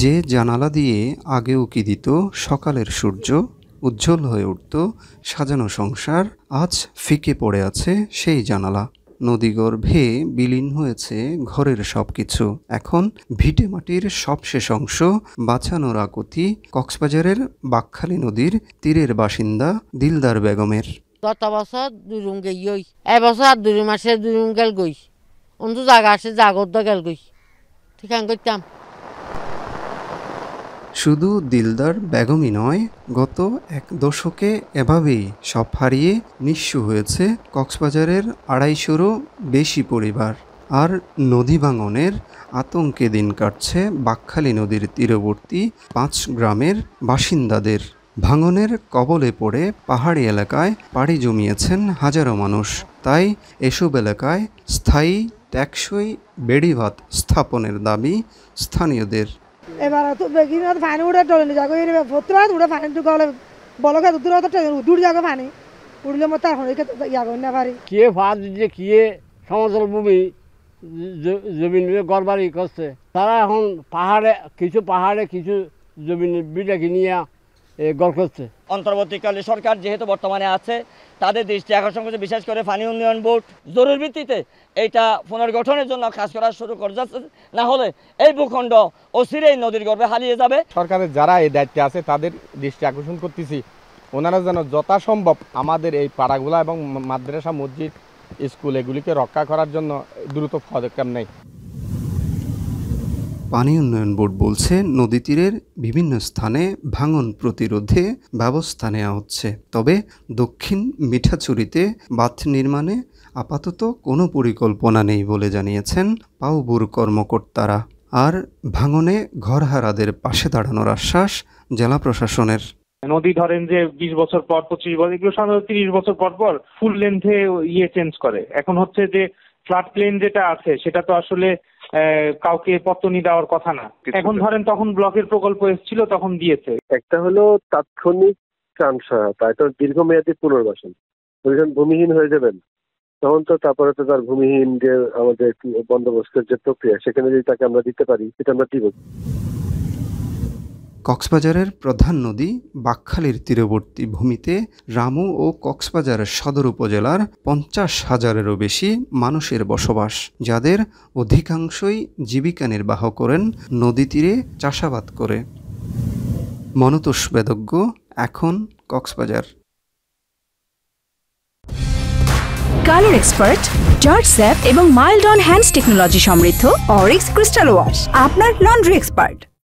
যে জানালা দিয়ে আগে উঁকি দিত সকালের সূর্য, উজ্জ্বল হয়ে উঠত সাজানো সংসার, আজ ফিকে পড়ে আছে সেই জানালা। নদীগর্ভে বিলীন হয়েছে ঘরের সবকিছু। এখন ভিটেমাটির সবশেষ অংশ বাঁচানোর আকুতি কক্সবাজারের বাকখালী নদীর তীরের বাসিন্দা দিলদার বেগমের। গত বছর দুরুম গই, এবছর আর 2 মাসে দুরুম গেল গই, অন্য জায়গা আসে জাগত গেল গই, ঠিক করতাম। শুধু দিলদার বেগমই নয়, গত 1 দশকে এভাবেই সব হারিয়ে নিঃস্ব হয়েছে কক্সবাজারের 250-রও বেশি পরিবার। আর নদী ভাঙনের আতঙ্কে দিন কাটছে বাকখালী নদীর তীরবর্তী 5 গ্রামের বাসিন্দাদের। ভাঙনের কবলে পড়ে পাহাড়ি এলাকায় পাড়ি জমিয়েছেন হাজারো মানুষ। তাই এসব এলাকায় স্থায়ী টেকসই বেড়িবাঁধ স্থাপনের দাবি স্থানীয়দের। এবার তো বেগিনার পানি উড়ে টলে যাগো এর ফতরাত উড়ে পানি তো গলে বলকা দূর তো দূর যাগো পানি উড়লে মত এখন ইয়াগো না পারি কে ফাঁদ দিচ্ছে কে সমতল ভূমি জমিন গড়বাড়ি করছে তারা এখন পাহাড়ে কিছু জমিন বিটাকে নিয়ে গড় করছে। অন্তর্বর্তীকালে সরকার যেহেতু বর্তমানে আছে তাদের দৃষ্টি আকর্ষণ করছে, বিশেষ করে পানি উন্নয়ন বোর্ড জরুরি ভিত্তিতে এইটা পুনর্গঠনের জন্য কাজ করা শুরু করে যাচ্ছে, না হলে এই ভূখণ্ড অচিরেই নদীর গর্ভে হারিয়ে যাবে। সরকারের যারা এই দায়িত্বে আছে তাদের দৃষ্টি আকর্ষণ করতেছি, ওনারা যেন যথাসম্ভব আমাদের এই পাড়াগুলা এবং মাদ্রাসা মসজিদ স্কুল এগুলিকে রক্ষা করার জন্য দ্রুত পদক্ষেপ নেয়। পানি উন্নয়ন বোর্ড বলছে নদী তীরের বিভিন্ন স্থানে ভাঙন প্রতিরোধে ব্যবস্থা নেওয়া হচ্ছে, তবে দক্ষিণ মিঠাচুরিতে বাঁধ নির্মাণে আপাতত কোনো পরিকল্পনা নেই বলে জানিয়েছেন পাউবুর কর্মকর্তারা। আর ভাঙনে ঘরহারাদের পাশে দাঁড়ানোর আশ্বাস জেলা প্রশাসনের। নদী ধরেন যে 20 বছর পর 25 বছর এগুলো সাধারণত 30 বছর পর পর ফুল লেন্থে চেঞ্জ করে। এখন হচ্ছে যে ফ্লাড প্লেন যেটা আছে সেটা তো আসলে কাউকে পত্তনি দেওয়ার কথা না। এখন ধরেন তখন ব্লকের প্রকল্প এসেছিল তখন দিয়েছে। একটা হলো তাৎক্ষণিক ত্রাণ সহায়তা, এটা দীর্ঘমেয়াদী পুনর্বাসন। যখন ভূমিহীন হয়ে যাবেন তখন তো তারপরে তো তার ভূমিহীন যে আমাদের বন্দোবস্তের যে প্রক্রিয়া সেখানে যদি তাকে আমরা দিতে পারি সেটা আমরা দিব। কক্সবাজারের প্রধান নদী বাকখালীর তীরবর্তী ভূমিতে রামু ও কক্সবাজার সদর উপজেলার 50,000-এরও বেশি মানুষের বসবাস, যাদের অধিকাংশই জীবিকা নির্বাহ করেন নদী তীরে চাষাবাদ করে। মনতোষ বেদজ্ঞ, এখন Cox's Bazar. Colour expert, George sap এবং মাইল্ড অন হ্যান্ডস টেকনোলজি সমৃদ্ধ অরিক্স ক্রিস্টাল ওয়াশ আপনার লন্ড্রি এক্সপার্ট।